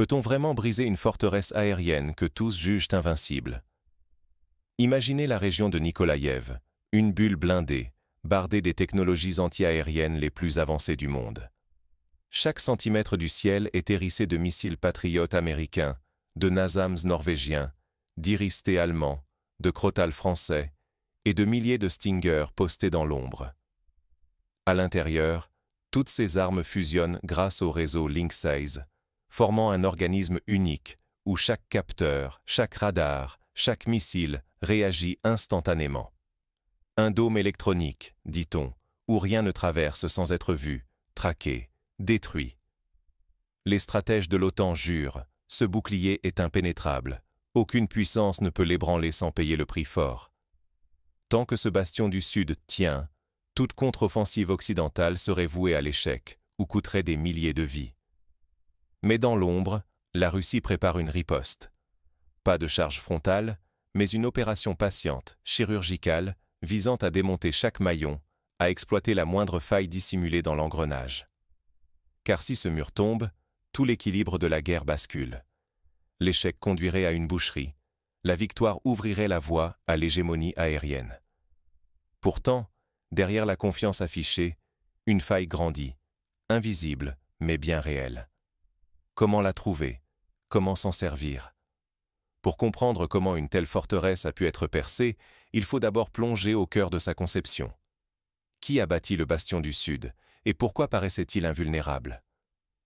Peut-on vraiment briser une forteresse aérienne que tous jugent invincible? Imaginez la région de Nikolaïev, une bulle blindée, bardée des technologies anti-aériennes les plus avancées du monde. Chaque centimètre du ciel est hérissé de missiles patriotes américains, de NASAMS norvégiens, d'Iris-T allemands, de Crotale français et de milliers de Stinger postés dans l'ombre. À l'intérieur, toutes ces armes fusionnent grâce au réseau Link-16, formant un organisme unique où chaque capteur, chaque radar, chaque missile réagit instantanément. Un dôme électronique, dit-on, où rien ne traverse sans être vu, traqué, détruit. Les stratèges de l'OTAN jurent, ce bouclier est impénétrable, aucune puissance ne peut l'ébranler sans payer le prix fort. Tant que ce bastion du Sud tient, toute contre-offensive occidentale serait vouée à l'échec ou coûterait des milliers de vies. Mais dans l'ombre, la Russie prépare une riposte. Pas de charge frontale, mais une opération patiente, chirurgicale, visant à démonter chaque maillon, à exploiter la moindre faille dissimulée dans l'engrenage. Car si ce mur tombe, tout l'équilibre de la guerre bascule. L'échec conduirait à une boucherie. La victoire ouvrirait la voie à l'hégémonie aérienne. Pourtant, derrière la confiance affichée, une faille grandit, invisible, mais bien réelle. Comment la trouver? Comment s'en servir? Pour comprendre comment une telle forteresse a pu être percée, il faut d'abord plonger au cœur de sa conception. Qui a bâti le bastion du Sud, et pourquoi paraissait-il invulnérable?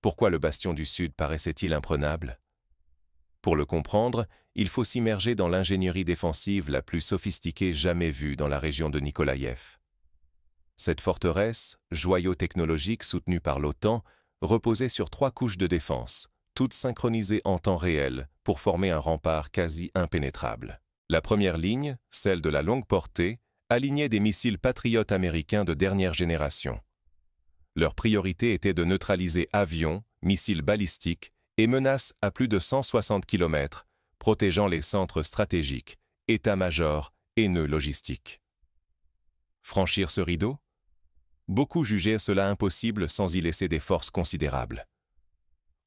Pourquoi le bastion du Sud paraissait-il imprenable? Pour le comprendre, il faut s'immerger dans l'ingénierie défensive la plus sophistiquée jamais vue dans la région de Nikolaïev. Cette forteresse, joyau technologique soutenu par l'OTAN, reposait sur 3 couches de défense, toutes synchronisées en temps réel pour former un rempart quasi impénétrable. La première ligne, celle de la longue portée, alignait des missiles patriotes américains de dernière génération. Leur priorité était de neutraliser avions, missiles balistiques et menaces à plus de 160 km, protégeant les centres stratégiques, états-majors et nœuds logistiques. Franchir ce rideau? Beaucoup jugeaient cela impossible sans y laisser des forces considérables.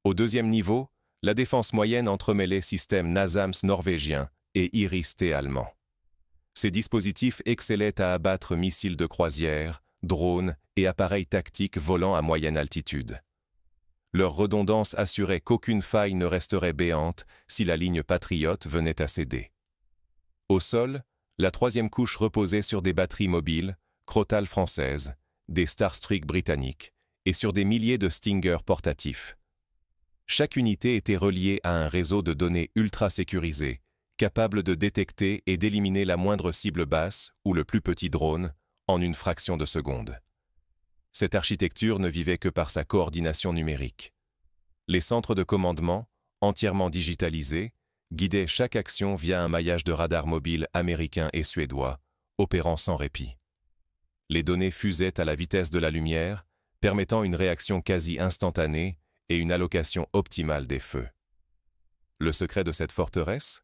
Au deuxième niveau, la défense moyenne entremêlait systèmes NASAMS norvégiens et Iris-T allemands. Ces dispositifs excellaient à abattre missiles de croisière, drones et appareils tactiques volant à moyenne altitude. Leur redondance assurait qu'aucune faille ne resterait béante si la ligne patriote venait à céder. Au sol, la troisième couche reposait sur des batteries mobiles, Crotale françaises, des Starstreak britanniques et sur des milliers de Stinger portatifs. Chaque unité était reliée à un réseau de données ultra sécurisé, capable de détecter et d'éliminer la moindre cible basse ou le plus petit drone en une fraction de seconde. Cette architecture ne vivait que par sa coordination numérique. Les centres de commandement, entièrement digitalisés, guidaient chaque action via un maillage de radars mobiles américains et suédois, opérant sans répit. Les données fusaient à la vitesse de la lumière, permettant une réaction quasi instantanée et une allocation optimale des feux. Le secret de cette forteresse?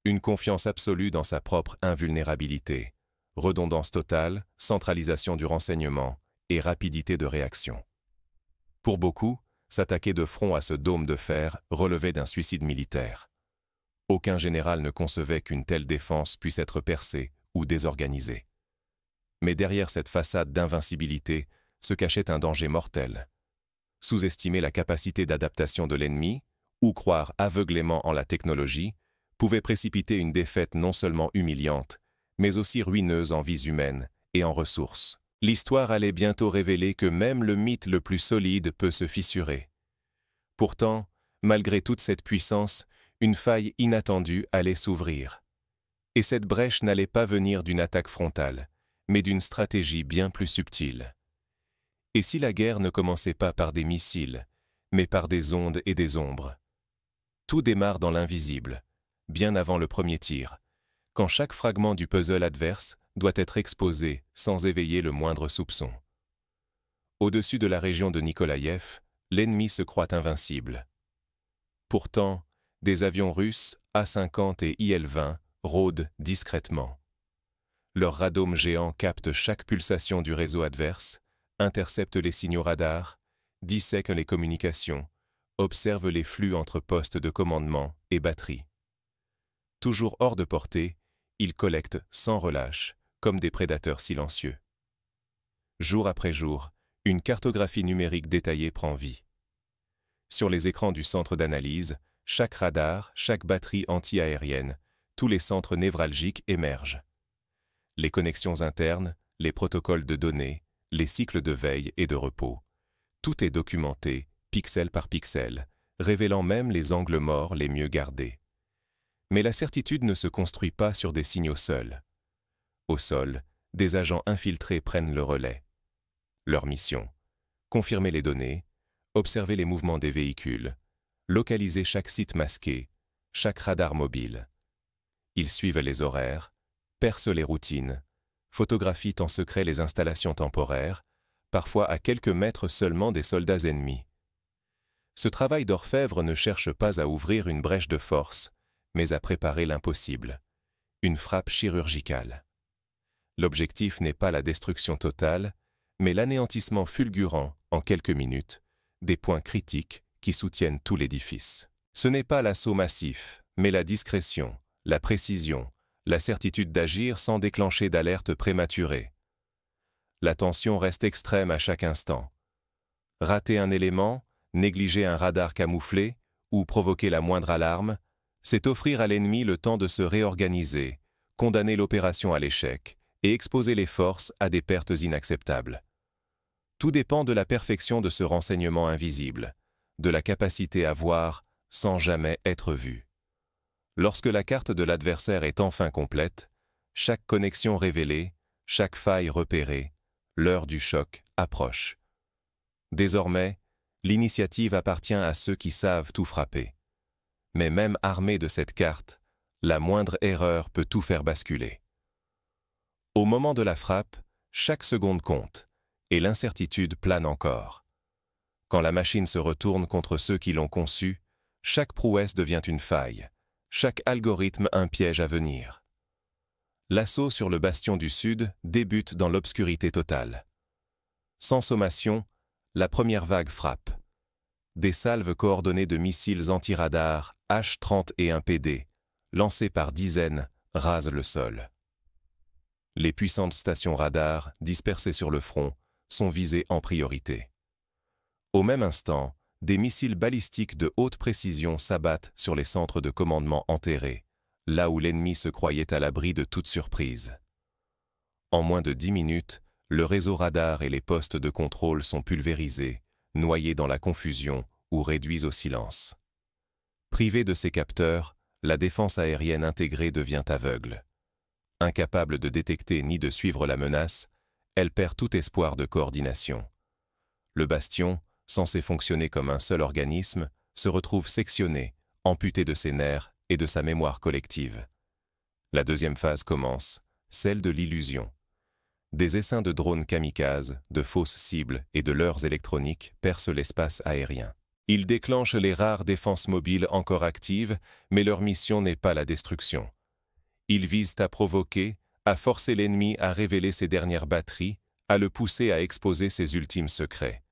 Une confiance absolue dans sa propre invulnérabilité, redondance totale, centralisation du renseignement et rapidité de réaction. Pour beaucoup, s'attaquer de front à ce dôme de fer relevait d'un suicide militaire. Aucun général ne concevait qu'une telle défense puisse être percée ou désorganisée. Mais derrière cette façade d'invincibilité se cachait un danger mortel. Sous-estimer la capacité d'adaptation de l'ennemi ou croire aveuglément en la technologie pouvait précipiter une défaite non seulement humiliante, mais aussi ruineuse en vies humaines et en ressources. L'histoire allait bientôt révéler que même le mythe le plus solide peut se fissurer. Pourtant, malgré toute cette puissance, une faille inattendue allait s'ouvrir. Et cette brèche n'allait pas venir d'une attaque frontale, mais d'une stratégie bien plus subtile. Et si la guerre ne commençait pas par des missiles, mais par des ondes et des ombres? Tout démarre dans l'invisible, bien avant le premier tir, quand chaque fragment du puzzle adverse doit être exposé sans éveiller le moindre soupçon. Au-dessus de la région de Nikolaïev, l'ennemi se croit invincible. Pourtant, des avions russes A-50 et IL-20 rôdent discrètement. Leurs radômes géants captent chaque pulsation du réseau adverse, interceptent les signaux radars, dissèquent les communications, observe les flux entre postes de commandement et batteries. Toujours hors de portée, ils collectent sans relâche, comme des prédateurs silencieux. Jour après jour, une cartographie numérique détaillée prend vie. Sur les écrans du centre d'analyse, chaque radar, chaque batterie anti-aérienne, tous les centres névralgiques émergent. Les connexions internes, les protocoles de données, les cycles de veille et de repos. Tout est documenté, pixel par pixel, révélant même les angles morts les mieux gardés. Mais la certitude ne se construit pas sur des signaux seuls. Au sol, des agents infiltrés prennent le relais. Leur mission: confirmer les données, observer les mouvements des véhicules, localiser chaque site masqué, chaque radar mobile. Ils suivent les horaires, percent les routines, photographient en secret les installations temporaires, parfois à quelques mètres seulement des soldats ennemis. Ce travail d'orfèvre ne cherche pas à ouvrir une brèche de force, mais à préparer l'impossible, une frappe chirurgicale. L'objectif n'est pas la destruction totale, mais l'anéantissement fulgurant, en quelques minutes, des points critiques qui soutiennent tout l'édifice. Ce n'est pas l'assaut massif, mais la discrétion, la précision, la certitude d'agir sans déclencher d'alerte prématurée. La tension reste extrême à chaque instant. Rater un élément, négliger un radar camouflé ou provoquer la moindre alarme, c'est offrir à l'ennemi le temps de se réorganiser, condamner l'opération à l'échec et exposer les forces à des pertes inacceptables. Tout dépend de la perfection de ce renseignement invisible, de la capacité à voir sans jamais être vu. Lorsque la carte de l'adversaire est enfin complète, chaque connexion révélée, chaque faille repérée, l'heure du choc approche. Désormais, l'initiative appartient à ceux qui savent tout frapper. Mais même armés de cette carte, la moindre erreur peut tout faire basculer. Au moment de la frappe, chaque seconde compte, et l'incertitude plane encore. Quand la machine se retourne contre ceux qui l'ont conçue, chaque prouesse devient une faille, chaque algorithme un piège à venir. L'assaut sur le bastion du Sud débute dans l'obscurité totale. Sans sommation, la première vague frappe. Des salves coordonnées de missiles anti-radar H-31PD, lancés par dizaines, rasent le sol. Les puissantes stations radar, dispersées sur le front, sont visées en priorité. Au même instant, des missiles balistiques de haute précision s'abattent sur les centres de commandement enterrés, là où l'ennemi se croyait à l'abri de toute surprise. En moins de 10 minutes, le réseau radar et les postes de contrôle sont pulvérisés, noyés dans la confusion ou réduits au silence. Privée de ses capteurs, la défense aérienne intégrée devient aveugle. Incapable de détecter ni de suivre la menace, elle perd tout espoir de coordination. Le bastion, censé fonctionner comme un seul organisme, se retrouve sectionné, amputé de ses nerfs et de sa mémoire collective. La deuxième phase commence, celle de l'illusion. Des essaims de drones kamikazes, de fausses cibles et de leurres électroniques percent l'espace aérien. Ils déclenchent les rares défenses mobiles encore actives, mais leur mission n'est pas la destruction. Ils visent à provoquer, à forcer l'ennemi à révéler ses dernières batteries, à le pousser à exposer ses ultimes secrets.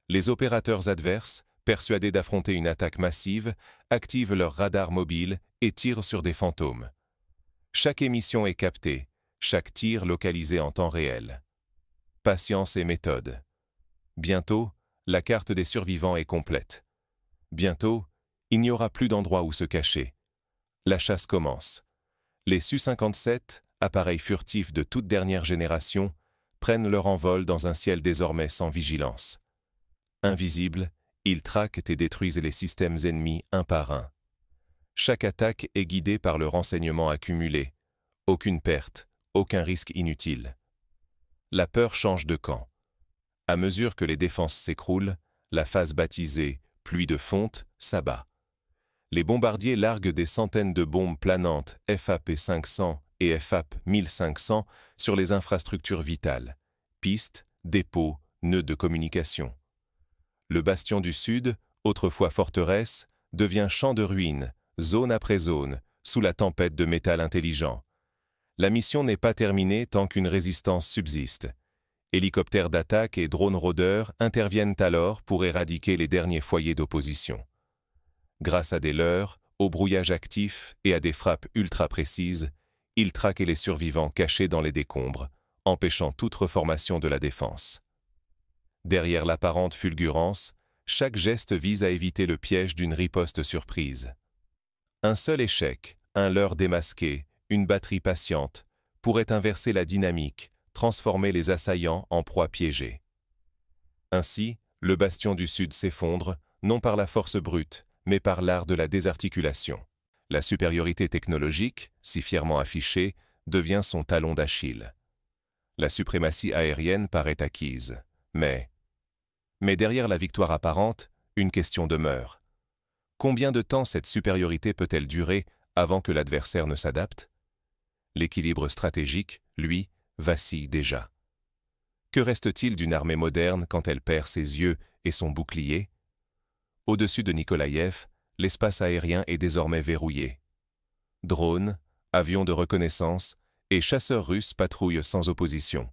Les opérateurs adverses, persuadés d'affronter une attaque massive, activent leurs radars mobiles et tirent sur des fantômes. Chaque émission est captée, chaque tir localisé en temps réel. Patience et méthode. Bientôt, la carte des survivants est complète. Bientôt, il n'y aura plus d'endroit où se cacher. La chasse commence. Les Su-57, appareils furtifs de toute dernière génération, prennent leur envol dans un ciel désormais sans vigilance. Invisibles, ils traquent et détruisent les systèmes ennemis un par un. Chaque attaque est guidée par le renseignement accumulé. Aucune perte, aucun risque inutile. La peur change de camp. À mesure que les défenses s'écroulent, la phase baptisée « pluie de fonte » s'abat. Les bombardiers larguent des centaines de bombes planantes FAP-500 et FAP-1500 sur les infrastructures vitales, pistes, dépôts, nœuds de communication. Le bastion du Sud, autrefois forteresse, devient champ de ruines, zone après zone, sous la tempête de métal intelligent. La mission n'est pas terminée tant qu'une résistance subsiste. Hélicoptères d'attaque et drones rôdeurs interviennent alors pour éradiquer les derniers foyers d'opposition. Grâce à des leurres, au brouillage actif et à des frappes ultra précises, ils traquent les survivants cachés dans les décombres, empêchant toute reformation de la défense. Derrière l'apparente fulgurance, chaque geste vise à éviter le piège d'une riposte surprise. Un seul échec, un leurre démasqué, une batterie patiente, pourrait inverser la dynamique, transformer les assaillants en proies piégées. Ainsi, le bastion du Sud s'effondre, non par la force brute, mais par l'art de la désarticulation. La supériorité technologique, si fièrement affichée, devient son talon d'Achille. La suprématie aérienne paraît acquise, mais derrière la victoire apparente, une question demeure. Combien de temps cette supériorité peut-elle durer avant que l'adversaire ne s'adapte? L'équilibre stratégique, lui, vacille déjà. Que reste-t-il d'une armée moderne quand elle perd ses yeux et son bouclier? Au-dessus de Nikolaïev, l'espace aérien est désormais verrouillé. Drones, avions de reconnaissance et chasseurs russes patrouillent sans opposition.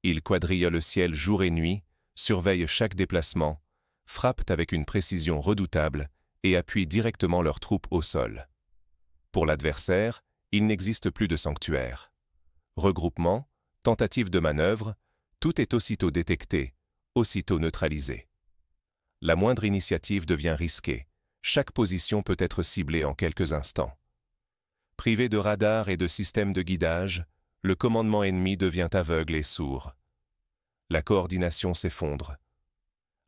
Ils quadrillent le ciel jour et nuit, surveillent chaque déplacement, frappent avec une précision redoutable et appuient directement leurs troupes au sol. Pour l'adversaire, il n'existe plus de sanctuaire. Regroupement, tentative de manœuvre, tout est aussitôt détecté, aussitôt neutralisé. La moindre initiative devient risquée. Chaque position peut être ciblée en quelques instants. Privé de radars et de systèmes de guidage, le commandement ennemi devient aveugle et sourd. La coordination s'effondre.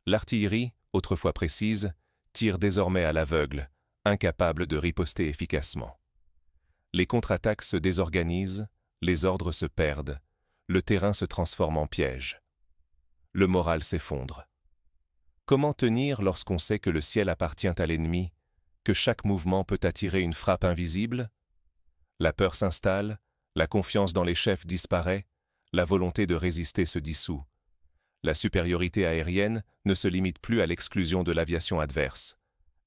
L'artillerie, autrefois précise, tire désormais à l'aveugle, incapable de riposter efficacement. Les contre-attaques se désorganisent, les ordres se perdent, le terrain se transforme en piège. Le moral s'effondre. Comment tenir lorsqu'on sait que le ciel appartient à l'ennemi, que chaque mouvement peut attirer une frappe invisible? La peur s'installe, la confiance dans les chefs disparaît, la volonté de résister se dissout. La supériorité aérienne ne se limite plus à l'exclusion de l'aviation adverse.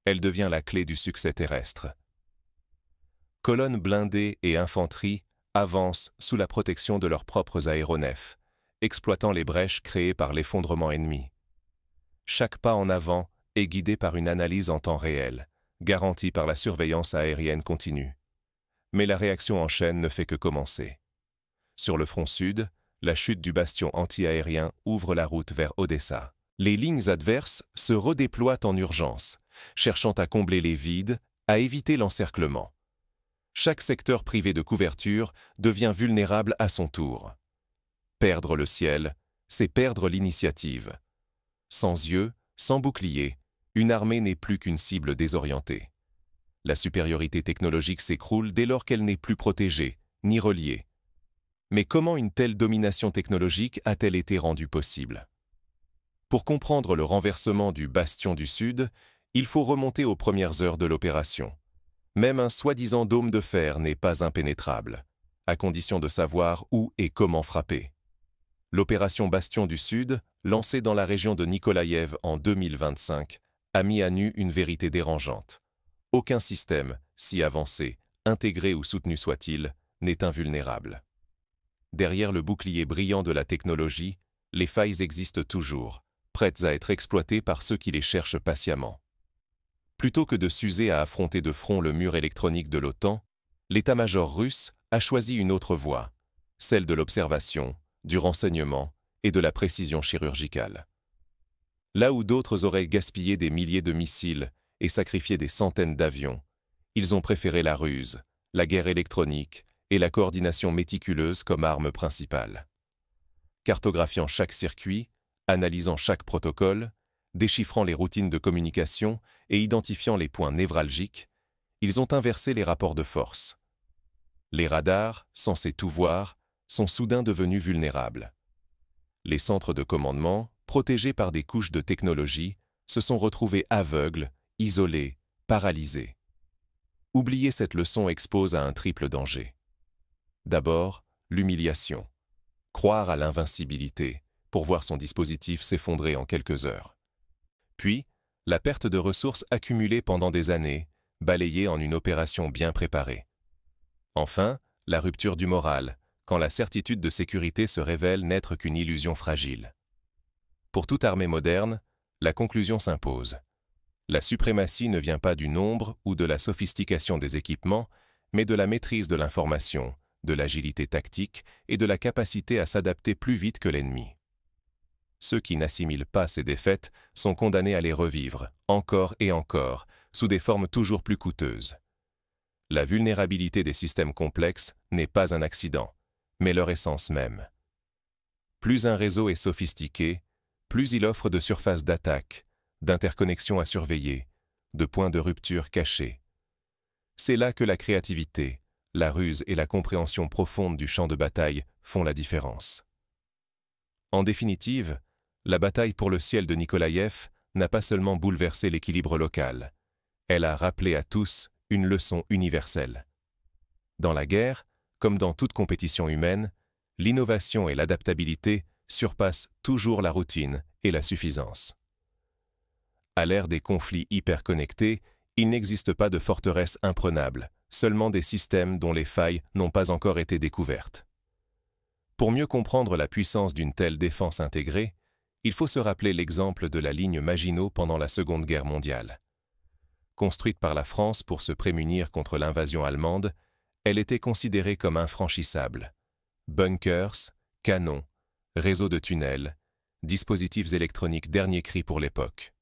Elle devient la clé du succès terrestre. Colonnes blindées et infanterie avancent sous la protection de leurs propres aéronefs, exploitant les brèches créées par l'effondrement ennemi. Chaque pas en avant est guidé par une analyse en temps réel, garantie par la surveillance aérienne continue. Mais la réaction en chaîne ne fait que commencer. Sur le front sud, la chute du bastion anti-aérien ouvre la route vers Odessa. Les lignes adverses se redéploient en urgence, cherchant à combler les vides, à éviter l'encerclement. Chaque secteur privé de couverture devient vulnérable à son tour. Perdre le ciel, c'est perdre l'initiative. Sans yeux, sans bouclier, une armée n'est plus qu'une cible désorientée. La supériorité technologique s'écroule dès lors qu'elle n'est plus protégée, ni reliée. Mais comment une telle domination technologique a-t-elle été rendue possible? Pour comprendre le renversement du bastion du Sud, il faut remonter aux premières heures de l'opération. Même un soi-disant dôme de fer n'est pas impénétrable, à condition de savoir où et comment frapper. L'opération Bastion du Sud, lancée dans la région de Nikolaïev en 2025, a mis à nu une vérité dérangeante. Aucun système, si avancé, intégré ou soutenu soit-il, n'est invulnérable. Derrière le bouclier brillant de la technologie, les failles existent toujours, prêtes à être exploitées par ceux qui les cherchent patiemment. Plutôt que de s'user à affronter de front le mur électronique de l'OTAN, l'état-major russe a choisi une autre voie, celle de l'observation, du renseignement et de la précision chirurgicale. Là où d'autres auraient gaspillé des milliers de missiles et sacrifié des centaines d'avions, ils ont préféré la ruse, la guerre électronique et la coordination méticuleuse comme arme principale. Cartographiant chaque circuit, analysant chaque protocole, déchiffrant les routines de communication et identifiant les points névralgiques, ils ont inversé les rapports de force. Les radars, censés tout voir, sont soudain devenus vulnérables. Les centres de commandement, protégés par des couches de technologie, se sont retrouvés aveugles, isolés, paralysés. Oublier cette leçon expose à un triple danger. D'abord, l'humiliation. Croire à l'invincibilité, pour voir son dispositif s'effondrer en quelques heures. Puis, la perte de ressources accumulées pendant des années, balayée en une opération bien préparée. Enfin, la rupture du moral, quand la certitude de sécurité se révèle n'être qu'une illusion fragile. Pour toute armée moderne, la conclusion s'impose. La suprématie ne vient pas du nombre ou de la sophistication des équipements, mais de la maîtrise de l'information, de l'agilité tactique et de la capacité à s'adapter plus vite que l'ennemi. Ceux qui n'assimilent pas ces défaites sont condamnés à les revivre, encore et encore, sous des formes toujours plus coûteuses. La vulnérabilité des systèmes complexes n'est pas un accident, mais leur essence même. Plus un réseau est sophistiqué, plus il offre de surfaces d'attaque, d'interconnexions à surveiller, de points de rupture cachés. C'est là que la créativité, la ruse et la compréhension profonde du champ de bataille font la différence. En définitive, la bataille pour le ciel de Nikolaïev n'a pas seulement bouleversé l'équilibre local, elle a rappelé à tous une leçon universelle. Dans la guerre, comme dans toute compétition humaine, l'innovation et l'adaptabilité surpassent toujours la routine et la suffisance. À l'ère des conflits hyperconnectés, il n'existe pas de forteresse imprenable, seulement des systèmes dont les failles n'ont pas encore été découvertes. Pour mieux comprendre la puissance d'une telle défense intégrée, il faut se rappeler l'exemple de la ligne Maginot pendant la Seconde Guerre mondiale. Construite par la France pour se prémunir contre l'invasion allemande, elle était considérée comme infranchissable. Bunkers, canons, réseaux de tunnels, dispositifs électroniques dernier cri pour l'époque.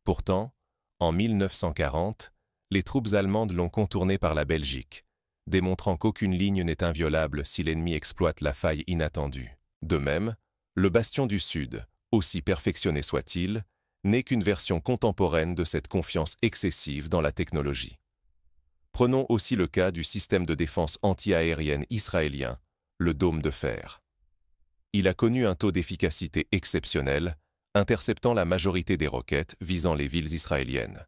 Pourtant, en 1940, les troupes allemandes l'ont contournée par la Belgique, démontrant qu'aucune ligne n'est inviolable si l'ennemi exploite la faille inattendue. De même, le bastion du Sud, aussi perfectionné soit-il, n'est qu'une version contemporaine de cette confiance excessive dans la technologie. Prenons aussi le cas du système de défense anti-aérienne israélien, le dôme de fer. Il a connu un taux d'efficacité exceptionnel, interceptant la majorité des roquettes visant les villes israéliennes.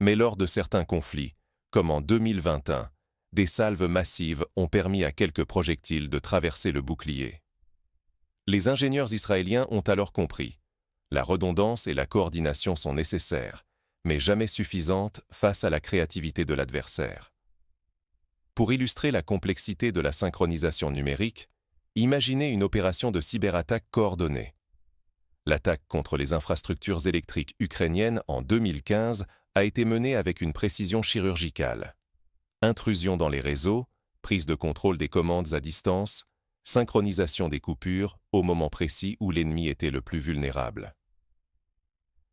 Mais lors de certains conflits, comme en 2021, des salves massives ont permis à quelques projectiles de traverser le bouclier. Les ingénieurs israéliens ont alors compris. La redondance et la coordination sont nécessaires, mais jamais suffisantes face à la créativité de l'adversaire. Pour illustrer la complexité de la synchronisation numérique, imaginez une opération de cyberattaque coordonnée. L'attaque contre les infrastructures électriques ukrainiennes en 2015 a été menée avec une précision chirurgicale. Intrusion dans les réseaux, prise de contrôle des commandes à distance, synchronisation des coupures au moment précis où l'ennemi était le plus vulnérable.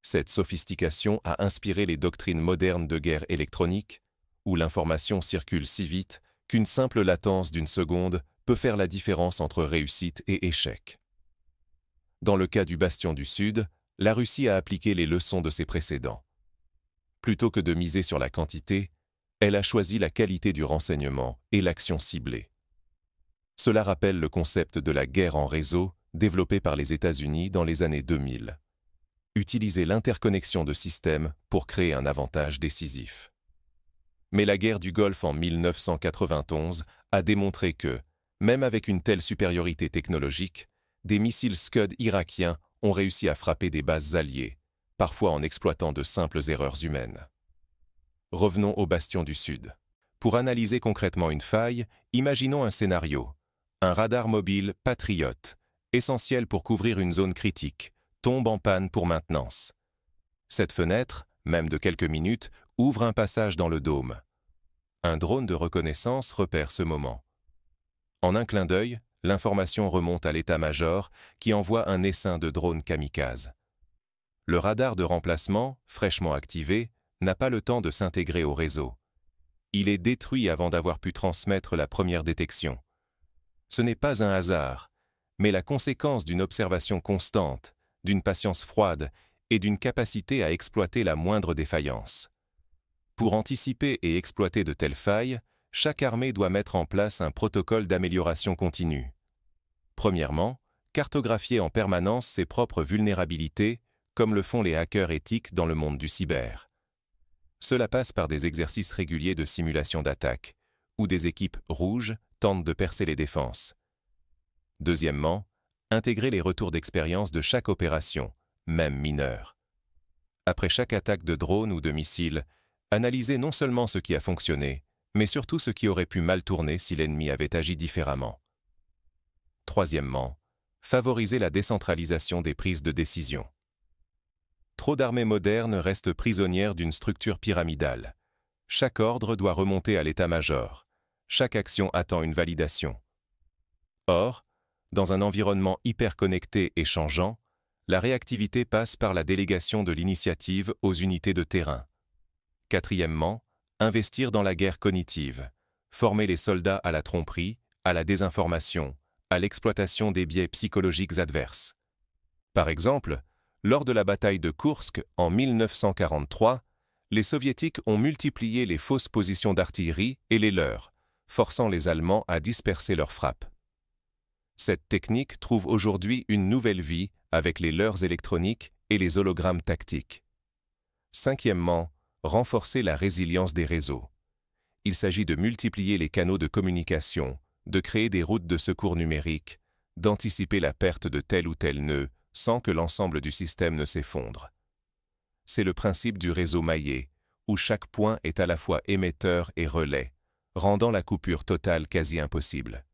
Cette sophistication a inspiré les doctrines modernes de guerre électronique, où l'information circule si vite qu'une simple latence d'une seconde peut faire la différence entre réussite et échec. Dans le cas du bastion du Sud, la Russie a appliqué les leçons de ses précédents. Plutôt que de miser sur la quantité, elle a choisi la qualité du renseignement et l'action ciblée. Cela rappelle le concept de la guerre en réseau développé par les États-Unis dans les années 2000. Utiliser l'interconnexion de systèmes pour créer un avantage décisif. Mais la guerre du Golfe en 1991 a démontré que, même avec une telle supériorité technologique, des missiles Scud irakiens ont réussi à frapper des bases alliées, parfois en exploitant de simples erreurs humaines. Revenons au bastion du Sud. Pour analyser concrètement une faille, imaginons un scénario. Un radar mobile Patriot, essentiel pour couvrir une zone critique, tombe en panne pour maintenance. Cette fenêtre, même de quelques minutes, ouvre un passage dans le dôme. Un drone de reconnaissance repère ce moment. En un clin d'œil, l'information remonte à l'état-major qui envoie un essaim de drones kamikazes. Le radar de remplacement, fraîchement activé, n'a pas le temps de s'intégrer au réseau. Il est détruit avant d'avoir pu transmettre la première détection. Ce n'est pas un hasard, mais la conséquence d'une observation constante, d'une patience froide et d'une capacité à exploiter la moindre défaillance. Pour anticiper et exploiter de telles failles, chaque armée doit mettre en place un protocole d'amélioration continue. Premièrement, cartographier en permanence ses propres vulnérabilités, comme le font les hackers éthiques dans le monde du cyber. Cela passe par des exercices réguliers de simulation d'attaque, où des équipes rouges tentent de percer les défenses. Deuxièmement, intégrer les retours d'expérience de chaque opération, même mineure. Après chaque attaque de drone ou de missile, analyser non seulement ce qui a fonctionné, mais surtout ce qui aurait pu mal tourner si l'ennemi avait agi différemment. Troisièmement, favoriser la décentralisation des prises de décision. Trop d'armées modernes restent prisonnières d'une structure pyramidale. Chaque ordre doit remonter à l'état-major. Chaque action attend une validation. Or, dans un environnement hyper connecté et changeant, la réactivité passe par la délégation de l'initiative aux unités de terrain. Quatrièmement, investir dans la guerre cognitive, former les soldats à la tromperie, à la désinformation, à l'exploitation des biais psychologiques adverses. Par exemple, lors de la bataille de Koursk en 1943, les Soviétiques ont multiplié les fausses positions d'artillerie et les leurs, forçant les Allemands à disperser leurs frappes. Cette technique trouve aujourd'hui une nouvelle vie avec les leurres électroniques et les hologrammes tactiques. Cinquièmement, renforcer la résilience des réseaux. Il s'agit de multiplier les canaux de communication, de créer des routes de secours numériques, d'anticiper la perte de tel ou tel nœud sans que l'ensemble du système ne s'effondre. C'est le principe du réseau maillé, où chaque point est à la fois émetteur et relais, rendant la coupure totale quasi impossible.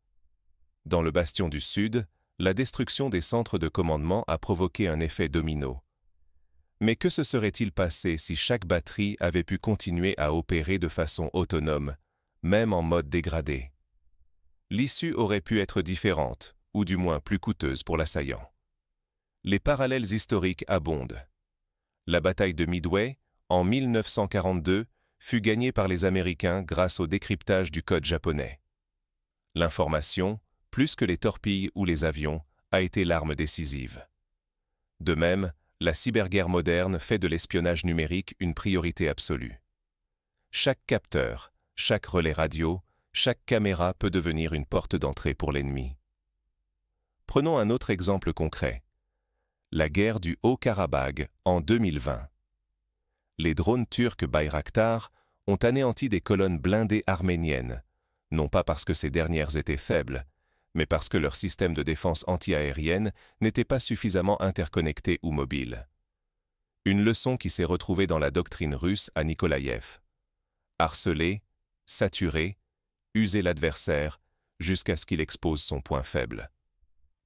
Dans le bastion du Sud, la destruction des centres de commandement a provoqué un effet domino. Mais que se serait-il passé si chaque batterie avait pu continuer à opérer de façon autonome, même en mode dégradé? L'issue aurait pu être différente, ou du moins plus coûteuse pour l'assaillant. Les parallèles historiques abondent. La bataille de Midway, en 1942, fut gagnée par les Américains grâce au décryptage du code japonais. L'information, plus que les torpilles ou les avions, a été l'arme décisive. De même, la cyberguerre moderne fait de l'espionnage numérique une priorité absolue. Chaque capteur, chaque relais radio, chaque caméra peut devenir une porte d'entrée pour l'ennemi. Prenons un autre exemple concret. La guerre du Haut-Karabagh en 2020. Les drones turcs Bayraktar ont anéanti des colonnes blindées arméniennes, non pas parce que ces dernières étaient faibles, mais parce que leur système de défense anti-aérienne n'était pas suffisamment interconnecté ou mobile. Une leçon qui s'est retrouvée dans la doctrine russe à Nikolaïev. Harceler, saturer, user l'adversaire jusqu'à ce qu'il expose son point faible.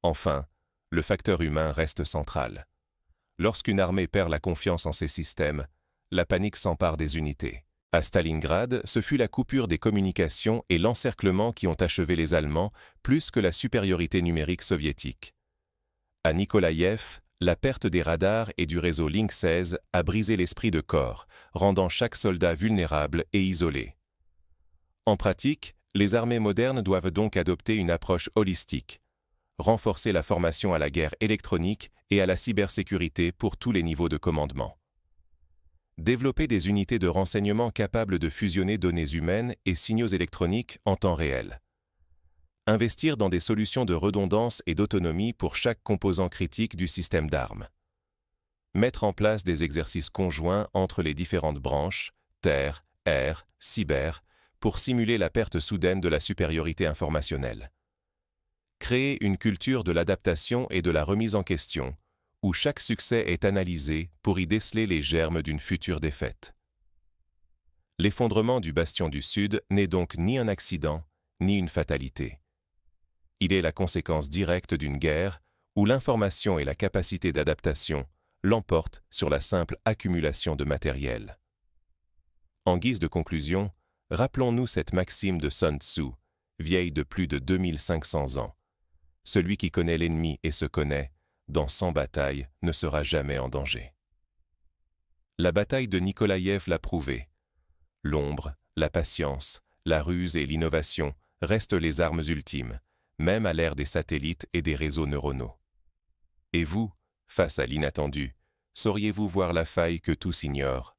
Enfin, le facteur humain reste central. Lorsqu'une armée perd la confiance en ses systèmes, la panique s'empare des unités. À Stalingrad, ce fut la coupure des communications et l'encerclement qui ont achevé les Allemands plus que la supériorité numérique soviétique. À Nikolaïev, la perte des radars et du réseau Link 16 a brisé l'esprit de corps, rendant chaque soldat vulnérable et isolé. En pratique, les armées modernes doivent donc adopter une approche holistique, renforcer la formation à la guerre électronique et à la cybersécurité pour tous les niveaux de commandement. Développer des unités de renseignement capables de fusionner données humaines et signaux électroniques en temps réel. Investir dans des solutions de redondance et d'autonomie pour chaque composant critique du système d'armes. Mettre en place des exercices conjoints entre les différentes branches, terre, air, cyber, pour simuler la perte soudaine de la supériorité informationnelle. Créer une culture de l'adaptation et de la remise en question, où chaque succès est analysé pour y déceler les germes d'une future défaite. L'effondrement du bastion du Sud n'est donc ni un accident, ni une fatalité. Il est la conséquence directe d'une guerre où l'information et la capacité d'adaptation l'emportent sur la simple accumulation de matériel. En guise de conclusion, rappelons-nous cette maxime de Sun Tzu, vieille de plus de 2500 ans. Celui qui connaît l'ennemi et se connaît, dans 100 batailles, ne sera jamais en danger. La bataille de Nikolaïev l'a prouvé. L'ombre, la patience, la ruse et l'innovation restent les armes ultimes, même à l'ère des satellites et des réseaux neuronaux. Et vous, face à l'inattendu, sauriez-vous voir la faille que tous ignorent?